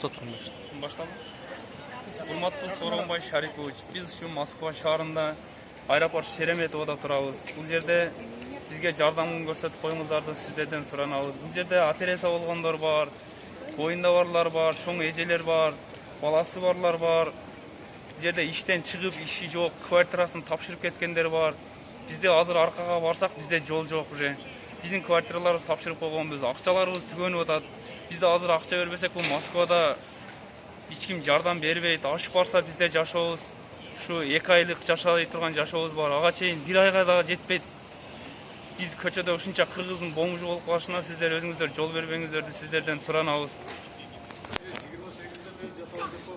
Baştan. Урматтуу Сооронбай Шарипович, биз ушу Москва шаарында аэропорт Шереметоводо турабыз. Бул жерде бизге жардам көрсөтүп коюңуздарды сиздерден суранабыз. Бул жерде операция болгондор бар, боюнда барлар бар, чоң эжелер бар, баласы барлар бар. Бул жерде иштен чыгып, иши жок, квартирасын тапшырып кеткендер бар. Бизде азыр аркага барсак, бизде жол жок уже. Биздин квартираларыбызды тапшырып койгонбуз, акчаларыбыз түгөнүп атат. Бизде азыр акча бербесек, бул Москвада эч ким жардам бербейт. Ашып барса бизде жашообуз ушу 2 айлык жашай турган жашообуз бар. Ага чейин 1 айга да жетпейт. Биз көчөдө ушунча кыргыздын бомжу болуп калышына сиздер өзүңүздөр жол бербеңиздерди сиздерден суранабыз.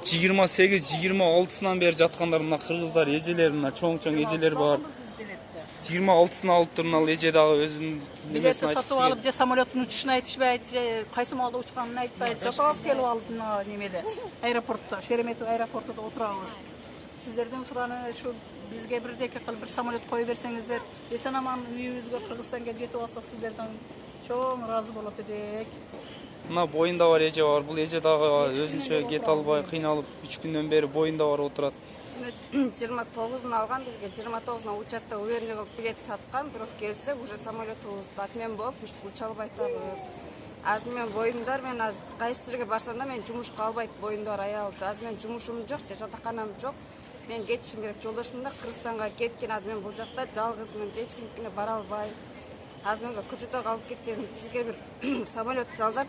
28-26-сынан бери жаткандар мына кыргыздар, эжелер, мына чоң эжелер бар. 26-сына алып тур, мына эже дагы өзүнүн билетти сатып алып, же самолеттин учушун айтышпайт, же кайсы маалда учканын айтпайт. Жашап келип алып мына немеде, аэропортто, Шереметов аэропортунда отурабыз. Сиздерден сураны ушу бизге бирдеке кылып бир самолет кое берсеңиздер, эсен аман үйүбүзгө Кыргызстанга жетип алсак сиздерден чоң ыраазы болот эдик. Мына боюнда бар эже бар. Бул эже дагы өзүнчө кете албай кыйналып 3 күндөн бери боюнда бар отурат. 29'unu algan, bizge 29'una uçakta uyanıcı bilet satkan, bирок келсек уже самолетубуз отмен болуп, уча албайтабыз. Азыр мен боюмдар, мен азыр кайсы жерге барсам да мен жумушка албайт боюмдар аялды. Азыр мен жумушум жок, жатаканам жок. Мен кетишим керек. Жолдошум да Кыргызстанга кеткен, азыр мен бул жакта жалгызмын, эч кимге бара албайм. Азыр мен көчөдө калып кеткен, бизге бир самолет жалдап,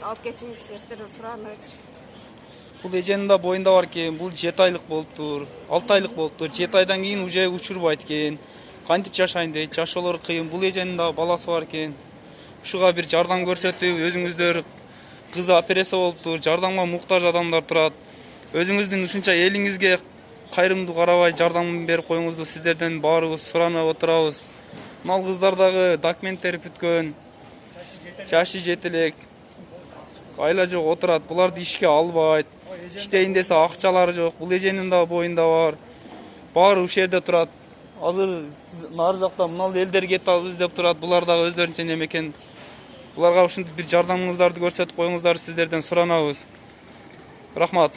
алып кетиңиздер, сиздерден суранычы. Бул эженин да боюнда бар экен. Бул 7 айлык болуптур, 6 айлык болуптур. 7 айдан кийин уже учурбайт экен. Кантип жашайын дейт, жашоолору кыйын. Бул эженин да баласы бар экен. Ушуга бир жардам көрсөтүп, өзүңүздөр кызы операция болуптур, жардамга муктаж адамдар турат. Өзүңүздүн ушунча элиңизге кайрымдуу карабай жардам берип коюңузду сиздерден баарыбыз суранып отурабыз. Мал кыздар дагы документтери бүткөн, жашы жете элек, айла жок отурат. Буларды ишке албайт. İşteyin dese akçaları yok. Bul ejenin de boyunda var. Bari uşu yerde turat. Hazır nar jakta mınal elder get alып издеп турат. Булар дагы өздөрүнчө неме экен. Буларга ушундай бир жардамыңыздарды көрсөтүп коюңуздар сиздерден суранабыз. Рахмат.